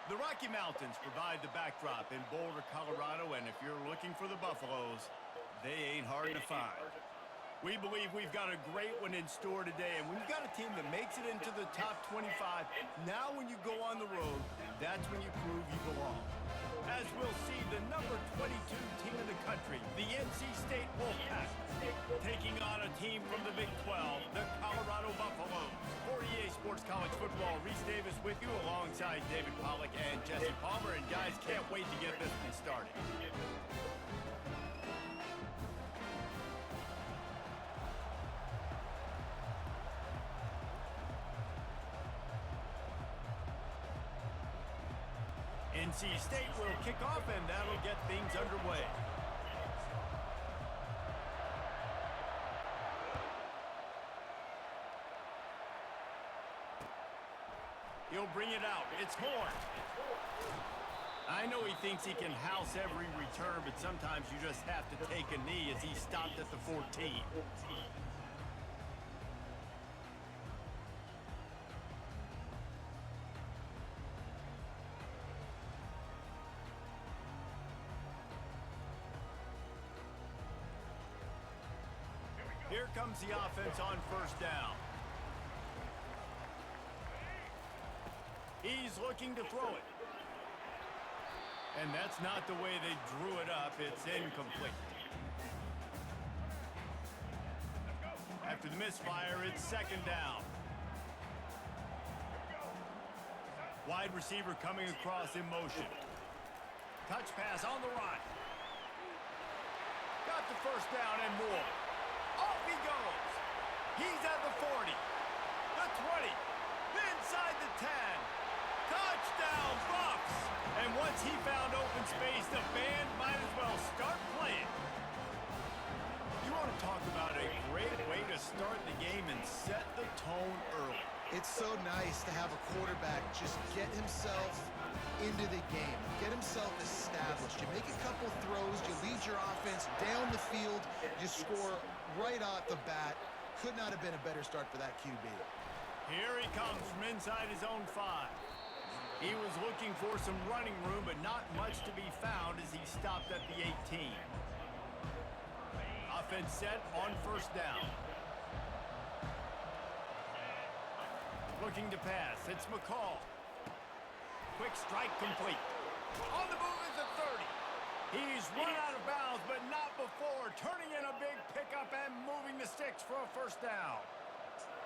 The Rocky Mountains provide the backdrop in Boulder, Colorado, and if you're looking for the Buffaloes, they ain't hard to find. We believe we've got a great one in store today, and when you've got a team that makes it into the top 25, now when you go on the road, that's when you prove you belong. As we'll see, the number 22 team in the country, the NC State Wolfpack, taking on a team from the Big 12, the Colorado Buffaloes. For EA Sports College Football, Reese Davis with you alongside David Pollack and Jesse Palmer. And guys, can't wait to get this one started. NC State will kick off, and that'll get things underway. He'll bring it out. It's Horn. I know he thinks he can house every return, but sometimes you just have to take a knee as he stopped at the 14. Here comes the offense on first down. He's looking to throw it. And that's not the way they drew it up. It's incomplete. After the misfire, it's second down. Wide receiver coming across in motion. Touch pass on the right. Got the first down and more. Off he goes. He's at the 40, the 20, inside the 10. Touchdown, Buffs! And once he found open space, the band might as well start playing. You want to talk about a great way to start the game and set the tone early. It's so nice to have a quarterback just get himself into the game, get himself established. You make a couple throws, you lead your offense down the field, you score right off the bat. Could not have been a better start for that QB. Here he comes from inside his own 5. He was looking for some running room, but not much to be found as he stopped at the 18. Offense set on first down. Looking to pass. It's McCall. Quick strike complete. On the move is the 30. He's run out of bounds, but not before. Turning in a big pickup and moving the sticks for a first down.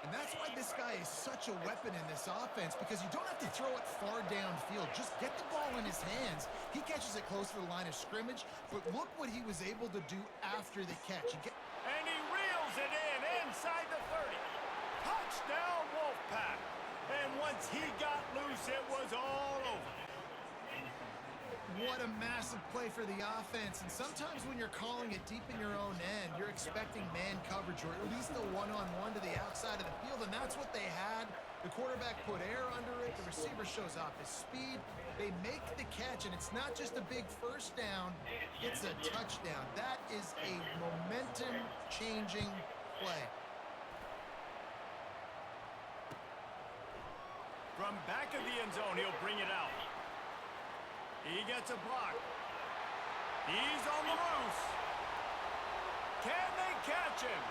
And that's why this guy is such a weapon in this offense, because you don't have to throw it far downfield. Just get the ball in his hands. He catches it close to the line of scrimmage, but look what he was able to do after the catch. And he reels it in inside the 30. Touchdown, Wolfpack. And once he got loose, it was all over. What a massive play for the offense. And sometimes when you're calling it deep in your own end, you're expecting man coverage or at least a one-on-one to the outside of the field, and that's what they had. The quarterback put air under it. The receiver shows off his speed. They make the catch, and it's not just a big first down. It's a touchdown. That is a momentum-changing play. From back of the end zone, he'll bring it out. He gets a block. He's on the loose. Can they catch him?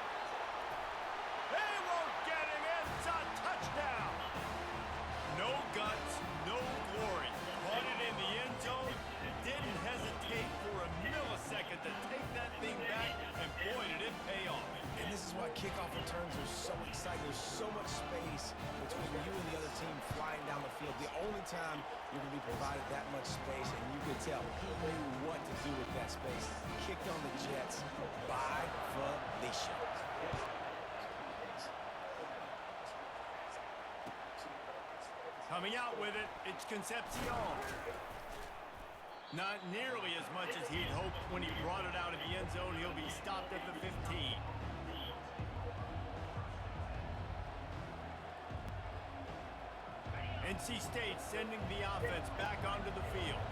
They won't get him. It's a touchdown. No guts, no glory. Caught it in the end zone. Didn't hesitate for a millisecond to take that thing back, and boy, did it pay off. And this is why kickoff returns are so exciting. There's so much space between you and the other team flying down the field. The only time you're going to be provided that much space, and you can tell he knew what to do with that space. Kicked on the Jets by Felicia. Coming out with it, it's Concepcion. Not nearly as much as he'd hoped when he brought it out of the end zone. He'll be stopped at the 15. NC State sending the offense back onto the field.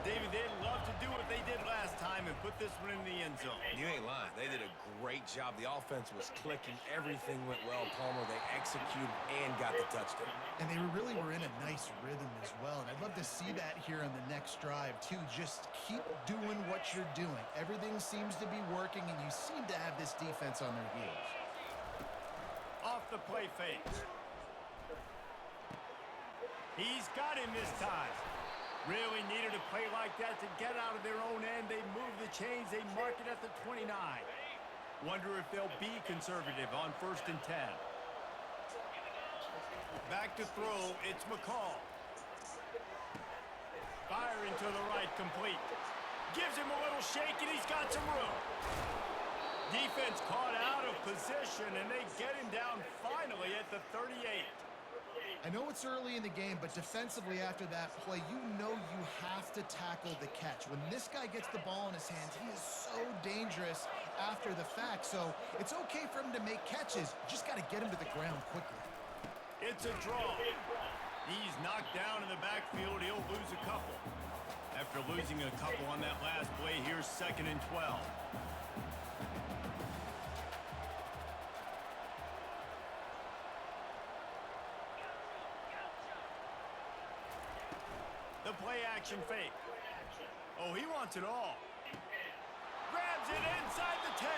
David, they'd love to do what they did last time and put this one in the end zone. You ain't lying. They did a great job. The offense was clicking. Everything went well, Palmer. They executed and got the touchdown. And they really were in a nice rhythm as well. And I'd love to see that here on the next drive, too. Just keep doing what you're doing. Everything seems to be working, and you seem to have this defense on their heels. Off the play fake. He's got him this time. Really needed a play like that to get out of their own end. They move the chains. They mark it at the 29. Wonder if they'll be conservative on 1st and 10. Back to throw. It's McCall. Firing to the right, complete. Gives him a little shake, and he's got some room. Defense caught out of position, and they get him down finally at the 38. I know it's early in the game, but defensively after that play, you know you have to tackle the catch. When this guy gets the ball in his hands, he is so dangerous after the fact. So it's okay for him to make catches. You just got to get him to the ground quickly. It's a draw. He's knocked down in the backfield. He'll lose a couple. After losing a couple on that last play, here's 2nd and 12. The play-action fake. Oh, he wants it all. Grabs it inside the 10.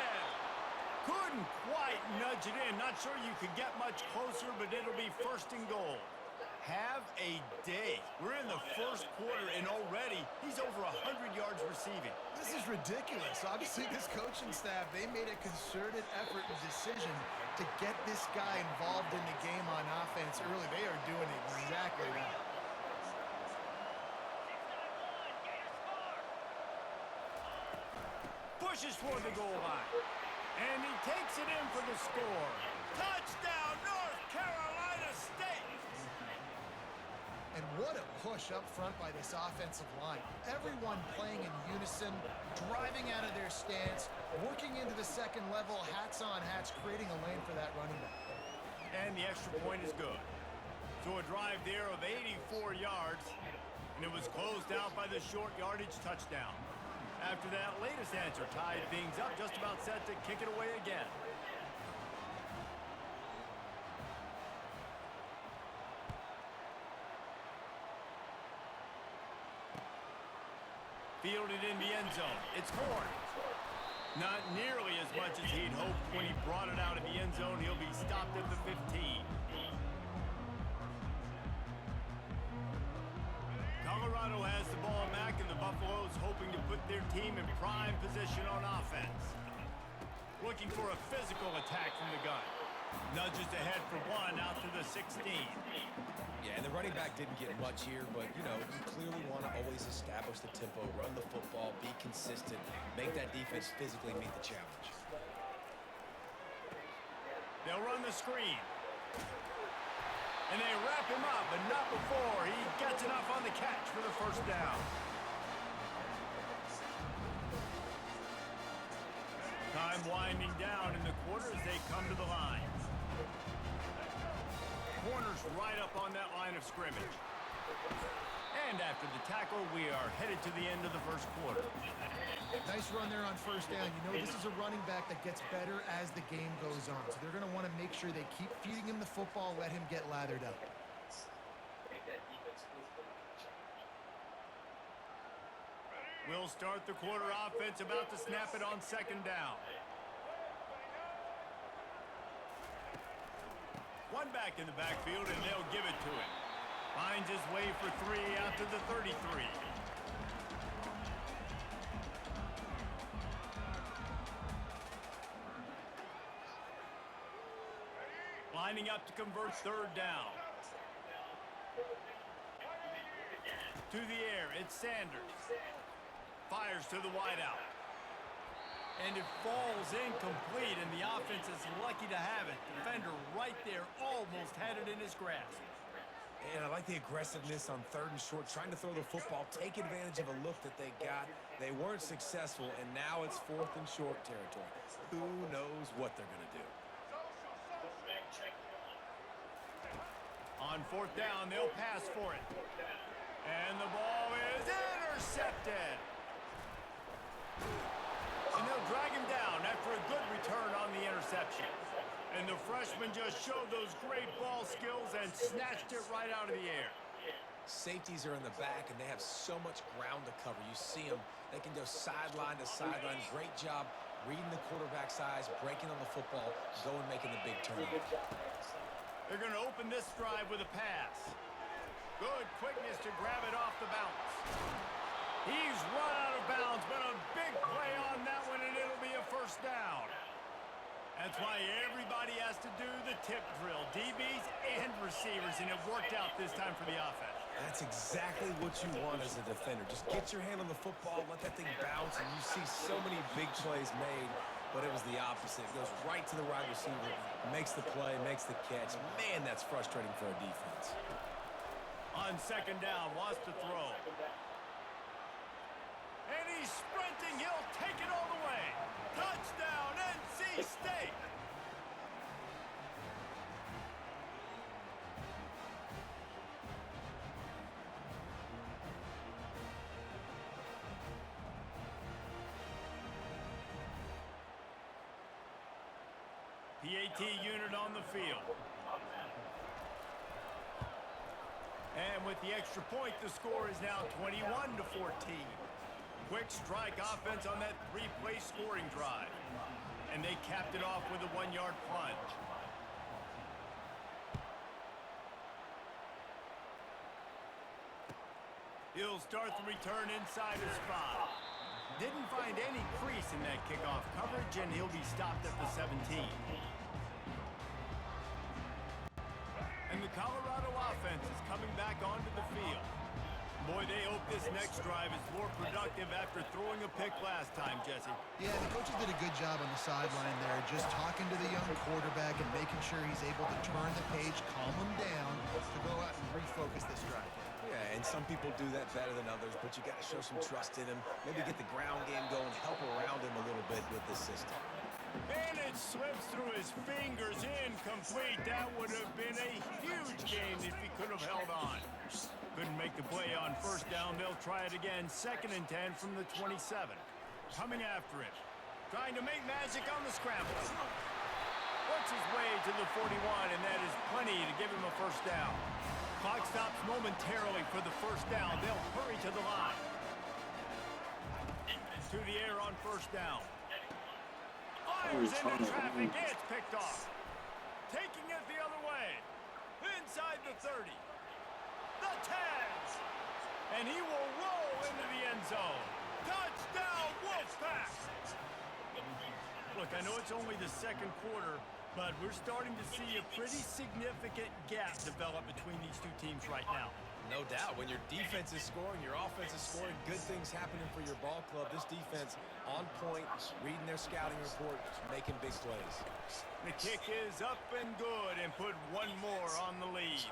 Couldn't quite nudge it in. Not sure you could get much closer, but it'll be 1st and goal. Have a day. We're in the 1st quarter, and already he's over 100 yards receiving. This is ridiculous. Obviously, this coaching staff, they made a concerted effort and decision to get this guy involved in the game on offense early. They are doing exactly that. Pushes for the goal line. And he takes it in for the score. Touchdown, North Carolina State! And what a push up front by this offensive line. Everyone playing in unison, driving out of their stance, working into the second level, hats on hats, creating a lane for that running back. And the extra point is good. So a drive there of 84 yards, and it was closed out by the short yardage touchdown. After that latest answer tied things up, just about set to kick it away again. Fielded in the end zone. It's Horn. Not nearly as much as he'd hoped when he brought it out of the end zone. He'll be stopped at the 15. Colorado has the ball back, and the Buffaloes hoping to put their team in prime position on offense. Looking for a physical attack from the gun. Nudges ahead for one out to the 16. Yeah, and the running back didn't get much here, but, you know, you clearly want to always establish the tempo, run the football, be consistent, make that defense physically meet the challenge. They'll run the screen. And they wrap him up, but not before he gets enough on the catch for the 1st down. Time winding down in the quarter as they come to the line. Corners right up on that line of scrimmage. And after the tackle, we are headed to the end of the 1st quarter. Nice run there on 1st down. You know, this is a running back that gets better as the game goes on. So they're going to want to make sure they keep feeding him the football, let him get lathered up. We'll start the quarter offense, about to snap it on 2nd down. One back in the backfield, and they'll give it to him. Finds his way for 3 out to the 33. Lining up to convert 3rd down. To the air, it's Sanders. Fires to the wideout. And it falls incomplete, and the offense is lucky to have it. Defender right there almost had it in his grasp. And I like the aggressiveness on 3rd and short, trying to throw the football, take advantage of a look that they got. They weren't successful, and now it's 4th and short territory. Who knows what they're going to do? On 4th down, they'll pass for it. And the ball is intercepted. intercepted. And they'll drag him down after a good return on the interception. And the freshman just showed those great ball skills and snatched it right out of the air. Safeties are in the back, and they have so much ground to cover. You see them. They can go sideline to sideline. Great job reading the quarterback's eyes, breaking on the football, going making the big turn. They're going to open this drive with a pass. Good quickness to grab it off the bounce. He's run out of bounds, but a big play on that one, and it'll be a first down. That's why everybody has to do the tip drill, DBs and receivers, and it worked out this time for the offense. That's exactly what you want as a defender. Just get your hand on the football, let that thing bounce, and you see so many big plays made, but it was the opposite. It goes right to the wide receiver, makes the play, makes the catch. Man, that's frustrating for a defense. On second down, wants to throw. And he's sprinting. He'll take it all the way. Touchdown, NC State. PAT unit on the field. And with the extra point, the score is now 21-14. Quick strike offense on that three-play scoring drive. And they capped it off with a one-yard plunge. He'll start the return inside his spot. Didn't find any crease in that kickoff coverage, and he'll be stopped at the 17. And the Colorado offense is coming back onto the field. Boy, they hope this next drive is more productive after throwing a pick last time, Jesse. Yeah, the coaches did a good job on the sideline there, just talking to the young quarterback and making sure he's able to turn the page, calm him down, to go out and refocus this drive. Yeah, and some people do that better than others, but you got to show some trust in him. Maybe get the ground game going, help around him a little bit with this system. And it slips through his fingers, incomplete. That would have been a huge gain if he could have held on. Couldn't make the play on first down. They'll try it again. 2nd and 10 from the 27. Coming after it. Trying to make magic on the scramble. Works his way to the 41, and that is plenty to give him a first down. Clock stops momentarily for the first down. They'll hurry to the line. To the air on first down. Fires into traffic. It's picked off. Taking it the other way. Inside the 30. The 10. And he will roll into the end zone. Touchdown, Wolfpack! Look, I know it's only the second quarter, but we're starting to see a pretty significant gap develop between these two teams right now. No doubt. When your defense is scoring, your offense is scoring, good things happening for your ball club. This defense on point, reading their scouting report, making big plays. The kick is up and good and put one more on the lead.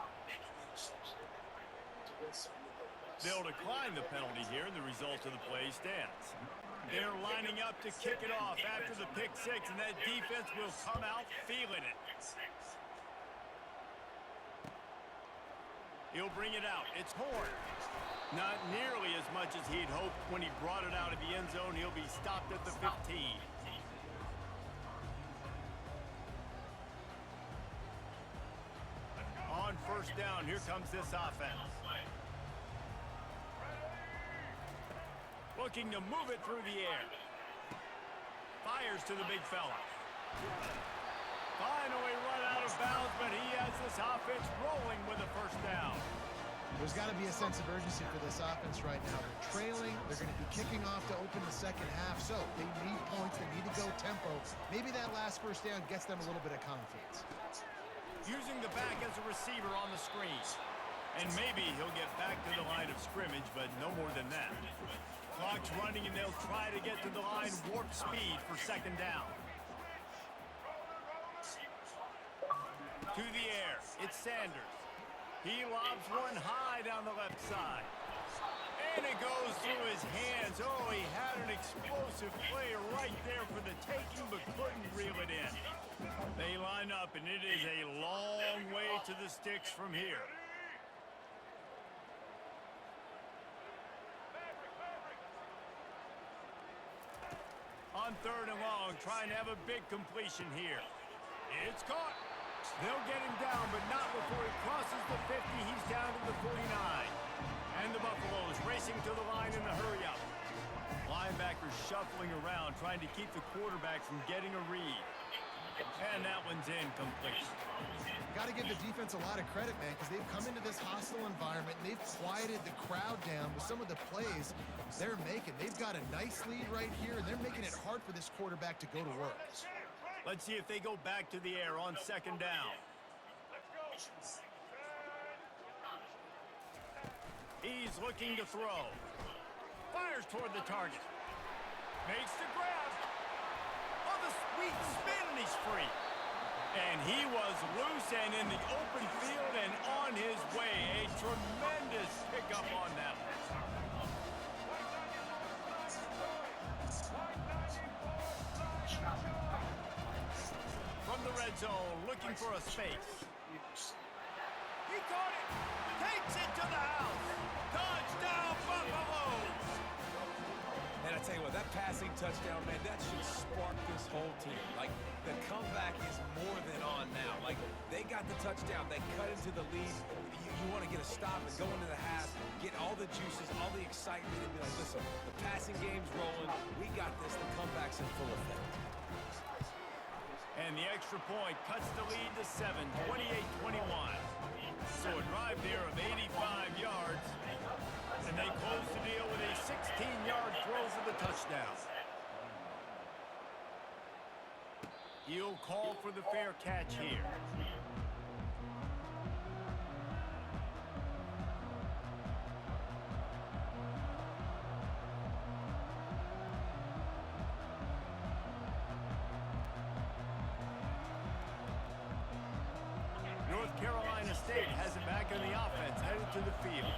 They'll decline the penalty here, and the result of the play stands. They're lining up to kick it off after the pick six, and that defense will come out feeling it. He'll bring it out. It's Horn. Not nearly as much as he'd hoped when he brought it out of the end zone. He'll be stopped at the 15. On first down, here comes this offense. Looking to move it through the air. Fires to the big fella. Finally run out of bounds, but he has this offense rolling with a first down. There's got to be a sense of urgency for this offense right now. They're trailing. They're going to be kicking off to open the second half, so they need points. They need to go tempo. Maybe that last first down gets them a little bit of confidence. Using the back as a receiver on the screen. And maybe he'll get back to the line of scrimmage, but no more than that. Clock's running, and they'll try to get to the line warp speed for second down. To the air, it's Sanders. He lobs one high down the left side. And it goes through his hands. Oh, he had an explosive play right there for the taking, but couldn't reel it in. They line up, and it is a long way to the sticks from here. On 3rd and long, trying to have a big completion here. It's caught. They'll get him down, but not before he crosses the 50. He's down to the 49. And the Buffaloes racing to the line in a hurry-up. Linebackers shuffling around, trying to keep the quarterback from getting a read. And that one's incomplete. Got to give the defense a lot of credit, man, because they've come into this hostile environment and they've quieted the crowd down with some of the plays they're making. They've got a nice lead right here, and they're making it hard for this quarterback to go to work. Let's see if they go back to the air on 2nd down. He's looking to throw. Fires toward the target. Makes the grab. Oh, the sweet spin, and he's free. And he was loose and in the open field and on his way. A tremendous pickup on that one. From the red zone, looking for a space. He caught it. Takes it to the house. Touchdown, Buffaloes. And I tell you what, that passing touchdown, man, that should spark this whole team. Like, the comeback is more than on now. Like, they got the touchdown. They cut into the lead. You want to get a stop and go into the half, get all the juices, all the excitement, and be like, listen, the passing game's rolling. We got this. The comeback's in full effect. And the extra point cuts the lead to 7, 28-21. So a drive there of 85 yards. And they close the deal with a 16-yard throw for the touchdown. He'll call for the fair catch here. North Carolina State has it back in the offense, headed to the field.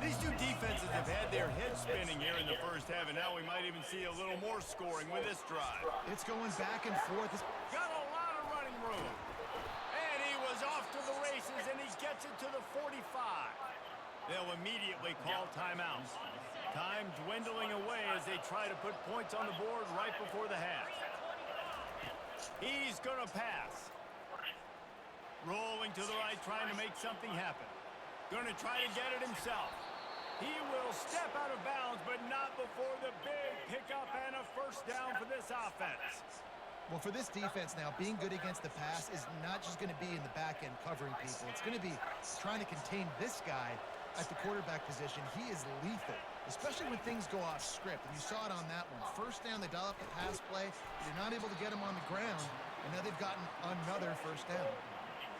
These two defenses have had their heads spinning here in the first half, and now we might even see a little more scoring with this drive. It's going back and forth. Got a lot of running room. And he was off to the races, and he gets it to the 45. They'll immediately call timeout. Time dwindling away as they try to put points on the board right before the half. He's going to pass. Rolling to the right, trying to make something happen. Going to try to get it himself. He will step out of bounds, but not before the big pickup and a first down for this offense. Well, for this defense now, being good against the pass is not just going to be in the back end covering people. It's going to be trying to contain this guy at the quarterback position. He is lethal, especially when things go off script. And you saw it on that one. First down, they dial up the pass play. They're not able to get him on the ground, and now they've gotten another first down.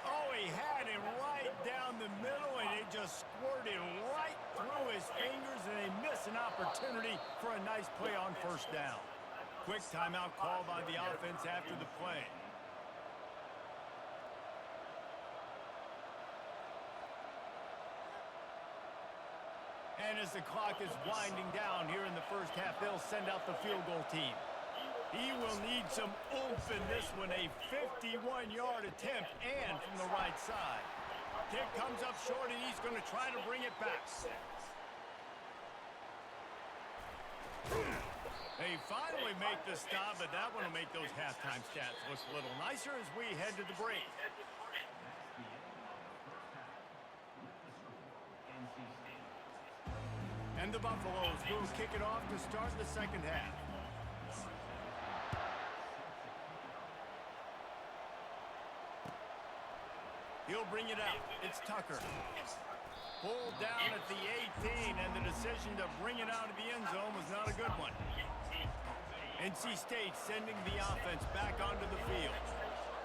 Oh, he had him right down the middle, and it just squirted right through his fingers, and they miss an opportunity for a nice play on first down. Quick timeout call by the offense after the play. And as the clock is winding down here in the first half, they'll send out the field goal team. He will need some oomph in this one, a 51-yard attempt, and from the right side. Kick comes up short, and he's going to try to bring it back. They finally make the stop, but that one will make those halftime stats look a little nicer as we head to the break. And the Buffaloes will kick it off to start the second half. He'll bring it out. It's Tucker. Pulled down at the 18, and the decision to bring it out of the end zone was not a good one. NC State sending the offense back onto the field.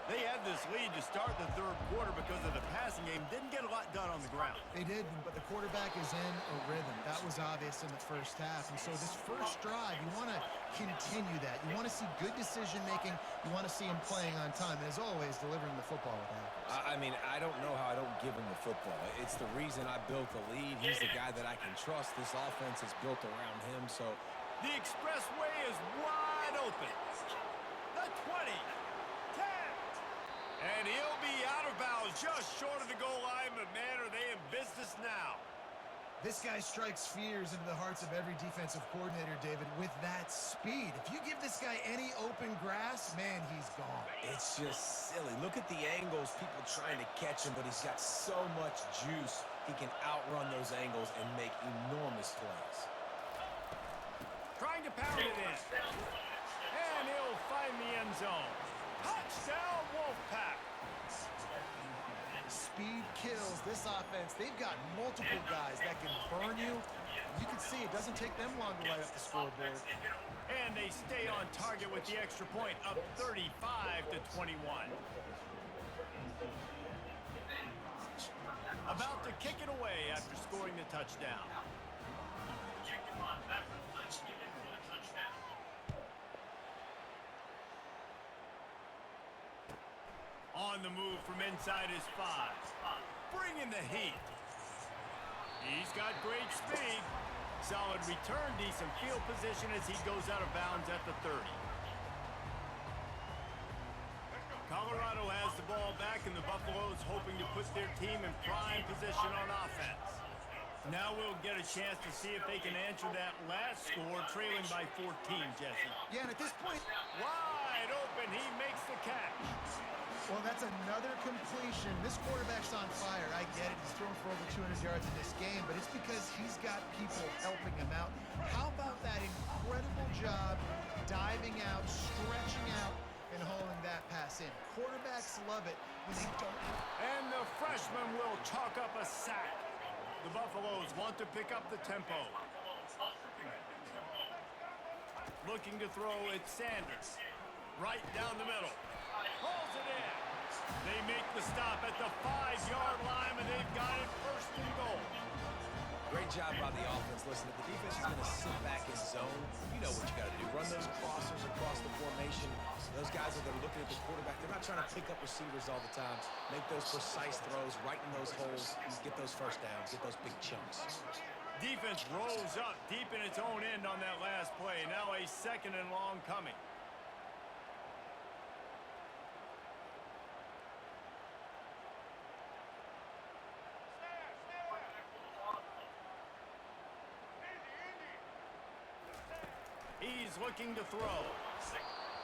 They had this lead to start the third quarter because of the passing game. Didn't get a lot done on the ground. They did, but the quarterback is in a rhythm. That was obvious in the first half. And so this first drive, you want to continue that. You want to see good decision-making. You want to see him playing on time. And as always, delivering the football with accuracy. I mean, I don't know how I don't give him the football. It's the reason I built the lead. He's the guy that I can trust. This offense is built around him, so... The expressway is wide open. The 20. 10. And he'll be out of bounds just short of the goal line, but man, are they in business now. This guy strikes fears into the hearts of every defensive coordinator, David, with that speed. If you give this guy any open grass, man, he's gone. It's just silly. Look at the angles, people trying to catch him, but he's got so much juice. He can outrun those angles and make enormous plays. Trying to pound it in. And he'll find the end zone. Touchdown, Wolfpack. Speed kills this offense. They've got multiple guys that can burn you. You can see it doesn't take them long to light up the scoreboard. And they stay on target with the extra point, up 35-21. About to kick it away after scoring the touchdown. On the move from inside his 5. Bringing the heat. He's got great speed. Solid return, decent field position as he goes out of bounds at the 30. Colorado has the ball back, and the Buffaloes hoping to put their team in prime position on offense. Now we'll get a chance to see if they can answer that last score, trailing by 14, Jesse. Yeah, and at this point, Wide open, he makes the catch. well, that's another completion. This quarterback's on fire. I get it. He's thrown for over 200 yards in this game, but it's because he's got people helping him out. How about that incredible job diving out, stretching out, and hauling that pass in? Quarterbacks love it when they don't. And the freshman will chalk up a sack. The Buffaloes want to pick up the tempo. Looking to throw, it's Sanders. Right down the middle. Pulls it in. They make the stop at the 5-yard line, and they've got it first and goal. Great job by the offense. Listen, if the defense is going to sit back in zone, you know what you got to do. Run those crossers across the formation. Those guys are looking at the quarterback. They're not trying to pick up receivers all the time. Make those precise throws, right in those holes, get those first downs, get those big chunks. Defense rose up deep in its own end on that last play. Now a second and long coming. He's looking to throw.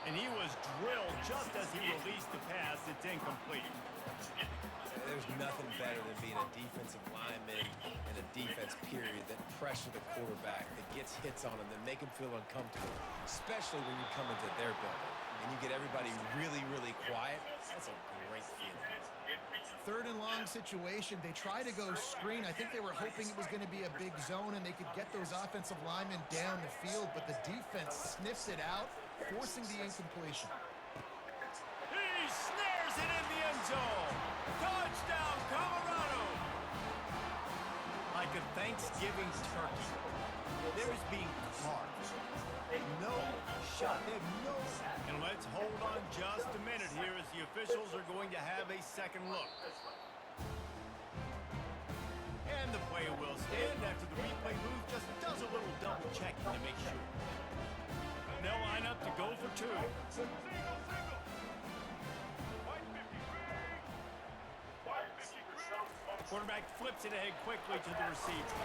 And he was drilled just as he released the pass. It's incomplete. There's nothing better than being a defensive lineman and a defense period that pressure the quarterback, that gets hits on him, that make him feel uncomfortable, especially when you come into their building and you get everybody really, really quiet. That's a great feeling. Third and long situation. They try to go screen. I think they were hoping it was going to be a big zone and they could get those offensive linemen down the field, but the defense sniffs it out, forcing the incompletion. He snares it in the end zone. Touchdown, Colorado. Like a Thanksgiving turkey. There's being carved. No shot. They have no. And let's hold on just a minute here as the officials are going to have a second look. And the play will stand after the replay booth just does a little double checking to make sure. They'll line up to go for 2. Quarterback flips it ahead quickly to the receiver.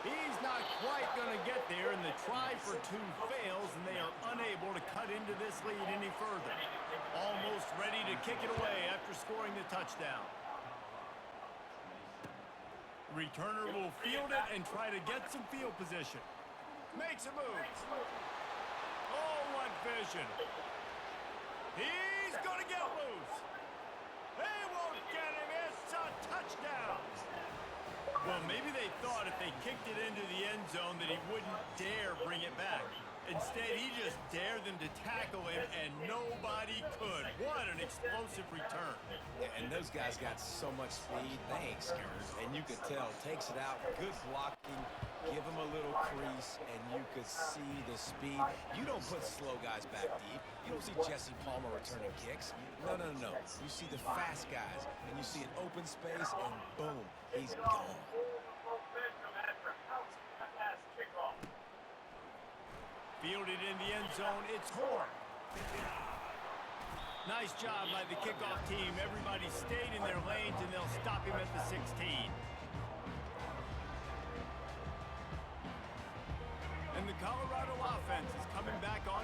He's not quite going to get there, and the try for 2 fails, and they are unable to cut into this lead any further. Almost ready to kick it away after scoring the touchdown. Returner will field it and try to get some field position. Makes a move. Oh, what vision. He's going to get loose. They won't get him. It's a touchdown. Well, maybe they thought if they kicked it into the end zone that he wouldn't dare bring it back. Instead, he just dared them to tackle him, and nobody could. What an explosive return. Yeah, and those guys got so much speed, they ain't scared. And you could tell, takes it out, good blocking, give him a little crease, and you could see the speed. You don't put slow guys back deep. You don't see Jesse Palmer returning kicks. No. You see the fast guys, and you see an open space, and boom, he's gone. Fielded in the end zone, it's Horn. Nice job by the kickoff team. Everybody stayed in their lanes, and they'll stop him at the 16.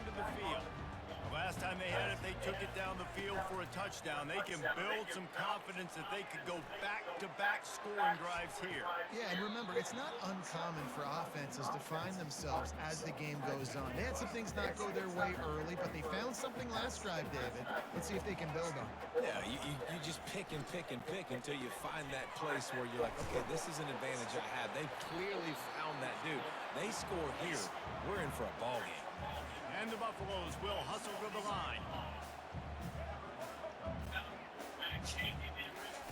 onto the field. The last time they had it, they took it down the field for a touchdown. They can build some confidence that they could go back-to-back scoring drives here. Yeah, and remember, it's not uncommon for offenses to find themselves as the game goes on. They had some things not go their way early, but they found something last drive, David. Let's see if they can build on it. Yeah, you just pick and pick and pick until you find that place where you're like, okay, this is an advantage I have. They clearly found that dude. They score here. We're in for a ball game. And the Buffaloes will hustle to the line.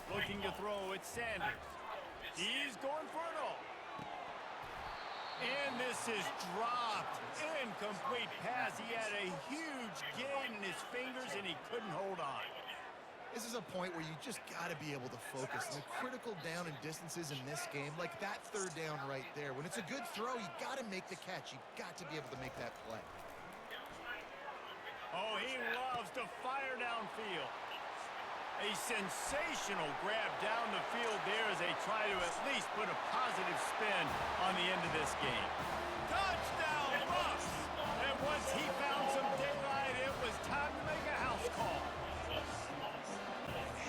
Looking to throw, it's Sanders. He's going for it all. And this is dropped. Incomplete pass. He had a huge gain in his fingers, and he couldn't hold on. This is a point where you just got to be able to focus. And the critical down and distances in this game, like that third down right there. When it's a good throw, you got to make the catch. You got to be able to make that play. Oh, he loves to fire downfield. A sensational grab down the field there as they try to at least put a positive spin on the end of this game. Touchdown, Bucks! And once he found some daylight, it was time to make a house call.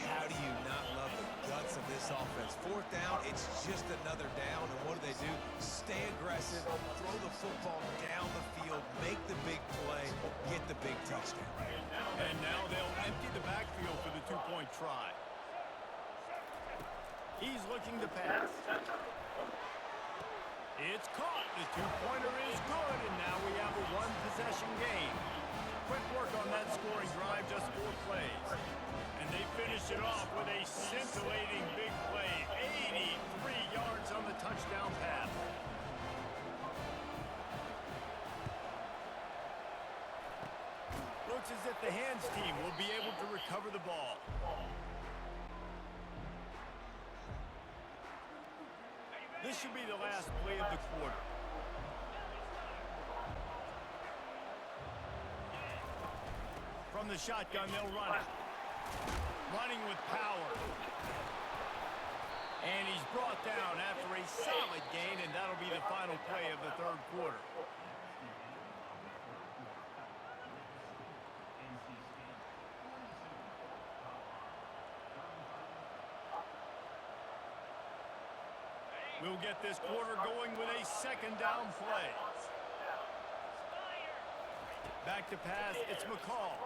How do you not love the guts of this offense? Fourth down, it's just another down, and what do? Stay aggressive, throw the football down the field, make the big play, get the big touchdown. And now they'll empty the backfield for the two-point try. He's looking to pass. It's caught. The two-pointer is good, and now we have a one-possession game. Quick work on that scoring drive, just 4 plays. And they finish it off with a scintillating big play. 83 yards on the touchdown pass. Looks as if the hands team will be able to recover the ball. This should be the last play of the quarter. From the shotgun, they'll run it. Running with power. And he's brought down after a solid gain, and that'll be the final play of the third quarter. We'll get this quarter going with a second down play. Back to pass, it's McCall.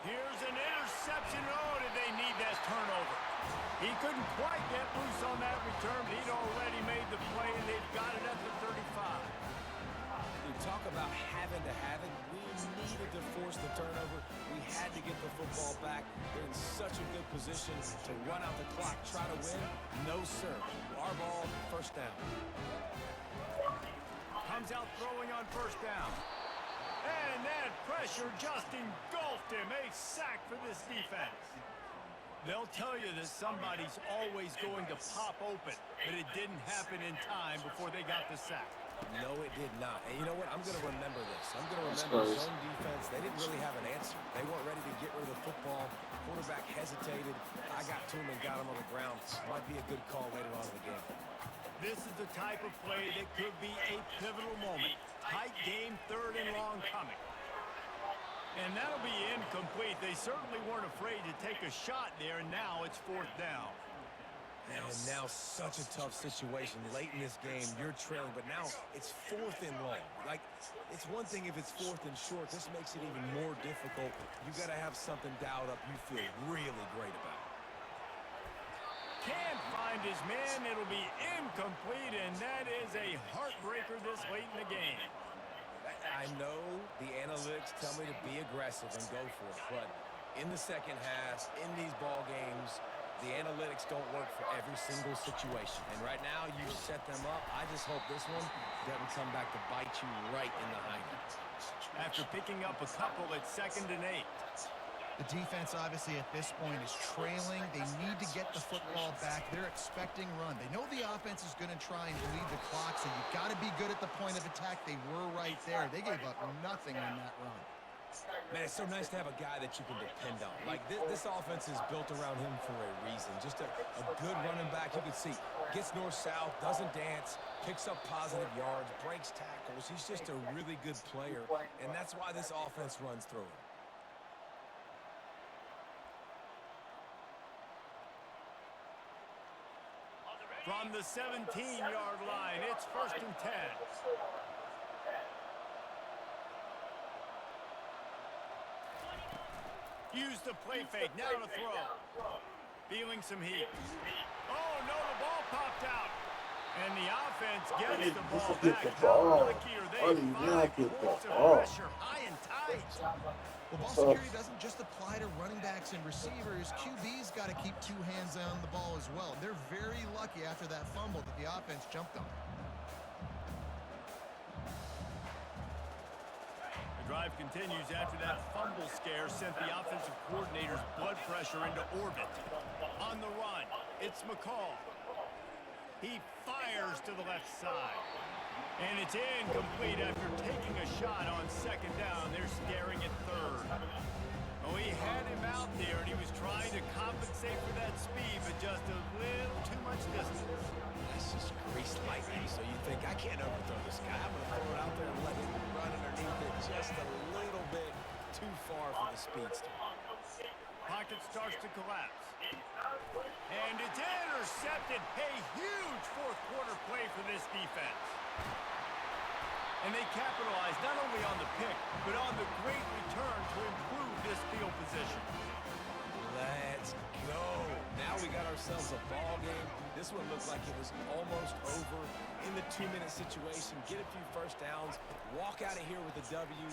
Here's an interception. Oh, did they need that turnover? He couldn't quite get loose on that return, but he'd already made the play, and they've got it at the 35. We talk about having to have it. We needed to force the turnover. We had to get the football back. They're in such a good position to run out the clock, try to win. No, sir. Our ball, first down. Comes out throwing on first down. And that pressure just engulfed him. A sack for this defense. They'll tell you that somebody's always going to pop open, but it didn't happen in time before they got the sack. No, it did not. And you know what? I'm going to remember this. I'm going to remember zone defense. They didn't really have an answer. They weren't ready to get rid of the football. Quarterback hesitated. I got to him and got him on the ground. Might be a good call later on in the game. This is the type of play that could be a pivotal moment. Tight game, third and long coming. And that'll be incomplete. They certainly weren't afraid to take a shot there, and now it's fourth down. And now such a tough situation. Late in this game, you're trailing, but now it's fourth and long. Like, it's one thing if it's fourth and short. This makes it even more difficult. You got to have something dialed up you feel really great about. Can't find his man. It'll be incomplete, and that is a heartbreaker this late in the game. I know the analytics tell me to be aggressive and go for it, but in the second half, in these ball games, the analytics don't work for every single situation. And right now, you set them up. I just hope this one doesn't come back to bite you right in the hind. After picking up a couple at 2nd and 8. The defense, obviously, at this point is trailing. They need to get the football back. They're expecting run. They know the offense is going to try and bleed the clock, so you've got to be good at the point of attack. They were right there. They gave up nothing on that run. Man, it's so nice to have a guy that you can depend on. Like, this offense is built around him for a reason. Just a good running back. You can see, gets north-south, doesn't dance, picks up positive yards, breaks tackles. He's just a really good player, and that's why this offense runs through him. From the 17-yard line, it's 1st and 10. Use the play fake, now to throw. Feeling some heat. Oh, no, the ball popped out. And the offense gets the ball back. How lucky are they? 5 points of pressure, high and tight. Well, ball security doesn't just apply to running backs and receivers. QB's got to keep 2 hands on the ball as well. They're very lucky after that fumble that the offense jumped on. The drive continues after that fumble scare sent the offensive coordinator's blood pressure into orbit. On the run, it's McCall. He fires to the left side. And it's incomplete after taking a shot on 2nd down. They're staring at 3rd. Oh, he had him out there, and he was trying to compensate for that speed, but just a little too much distance. That's just greased lightning, so you think, I can't overthrow this guy. I'm going to throw it out there and let him run underneath it just a little bit too far for the speedster. Pocket starts to collapse. And it's intercepted. A huge 4th-quarter play for this defense. And they capitalized not only on the pick, but on the great return to improve this field position. Let's go. Now we got ourselves a ball game. This one looked like it was almost over in the 2-minute situation. Get a few first downs, walk out of here with a W.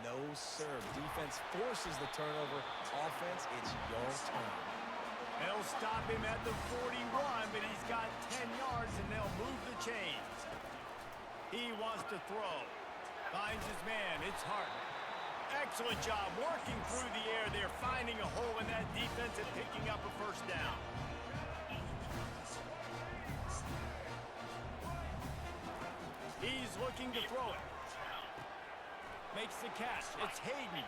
No, sir. Defense forces the turnover. Offense, it's your turn. They'll stop him at the 41, but he's got 10 yards, and they'll move the chains. He wants to throw. Finds his man. It's Hart. Excellent job working through the air there, finding a hole in that defense and picking up a 1st down. He's looking to throw it. Makes the catch. It's Hayden.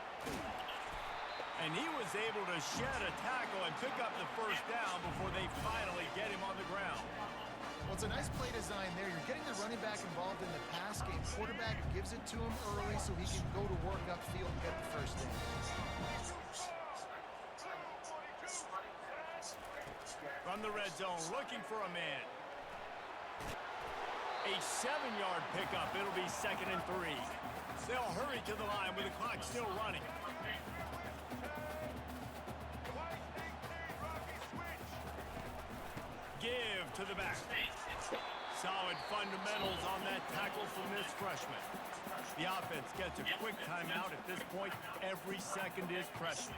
And he was able to shed a tackle and pick up the 1st down before they finally get him on the ground. Well, it's a nice play design there. You're getting the running back involved in the pass game. Quarterback gives it to him early so he can go to work upfield and get the 1st down. From the red zone, looking for a man. A 7-yard pickup. It'll be 2nd and 3. They'll hurry to the line with the clock still running. Give to the back. Solid fundamentals on that tackle from this freshman. The offense gets a quick timeout at this point. Every second is precious.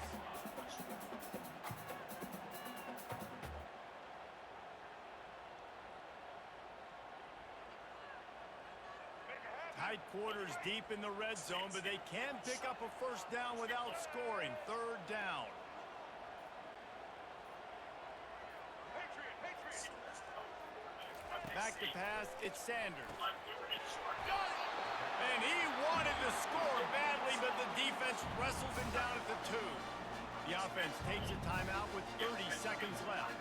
Tight quarters deep in the red zone, but they can pick up a 1st down without scoring. 3rd down. Back to pass, it's Sanders. And he wanted to score badly, but the defense wrestles him down at the 2. The offense takes a timeout with 30 seconds left.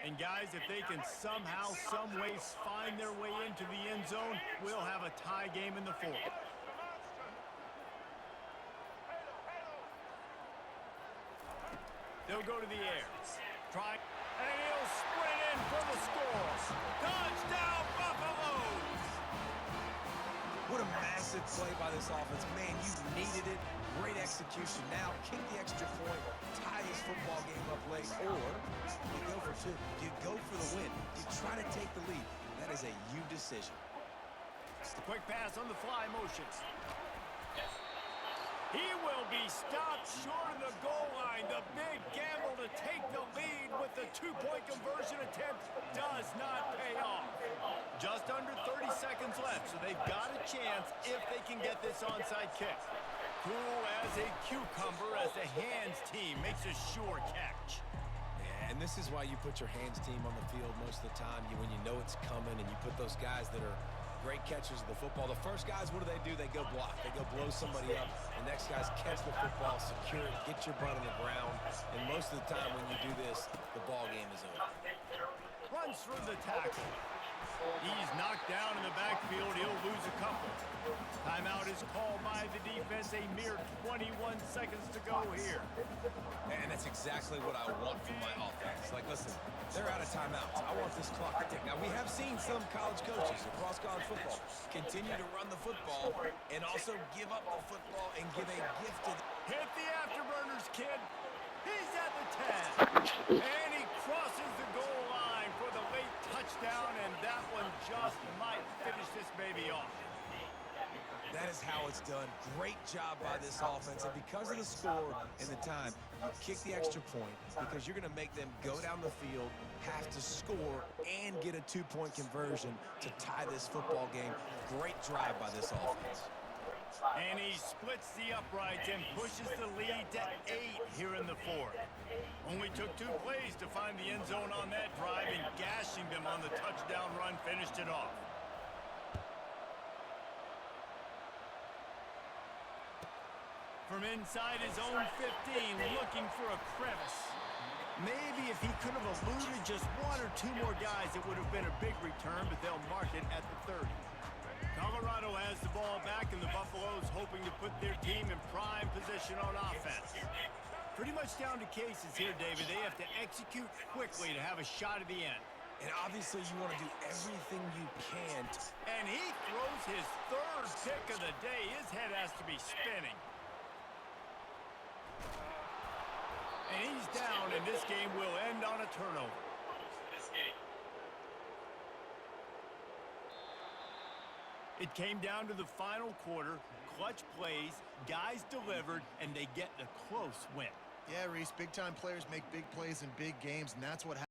And guys, if they can somehow, some way find their way into the end zone, we'll have a tie game in the 4th. They'll go to the air. Try, and he'll sprint in for the score. Touchdown, Buffaloes! What a massive play by this offense. Man, you needed it. Great execution. Now, kick the extra point, tie this football game up late, or you go for 2. You go for the win. You try to take the lead. That is a you decision. Quick pass on the fly motion. He will be stopped short of the goal line. The big gamble to take the lead with the 2-point conversion attempt does not pay off. Just under 30 seconds left, so they've got a chance if they can get this onside kick. Cool as a cucumber as the hands team makes a sure catch. And this is why you put your hands team on the field most of the time. When you know it's coming and you put those guys that are great catchers of the football. The first guys, what do? They go block. They go blow somebody up. The next guys catch the football, secure it, get your butt on the ground. And most of the time when you do this, the ball game is over. Runs through the tackle. He's knocked down in the backfield. He'll lose a couple. Timeout is called by the defense. A mere 21 seconds to go here. And that's exactly what I want from my offense. Like, listen, they're out of timeouts. I want this clock to tick. Now, we have seen some college coaches across college football continue to run the football and also give up the football and give a gift to Hit the afterburners, kid. He's at the 10. And he crosses the goal line for the late touchdown, and that one just might finish this baby off. That is how it's done. Great job by this offense. And because of the score and the time, you kick the extra point because you're going to make them go down the field, have to score, and get a two-point conversion to tie this football game. Great drive by this offense. And he splits the uprights and pushes the lead to 8 here in the fourth. Only took 2 plays to find the end zone on that drive, and gashing them on the touchdown run finished it off. From inside his own 15, looking for a crevice. Maybe if he could have eluded just 1 or 2 more guys, it would have been a big return, but they'll mark it at the 30. Colorado has the ball back, and the Buffaloes hoping to put their team in prime position on offense. Pretty much down to cases here, David. They have to execute quickly to have a shot at the end. And obviously you want to do everything you can. And he throws his 3rd pick of the day. His head has to be spinning. And he's down, and this game will end on a turnover. It came down to the final quarter. Clutch plays, guys delivered, and they get a close win. Yeah, Reese, big-time players make big plays in big games, and that's what happened.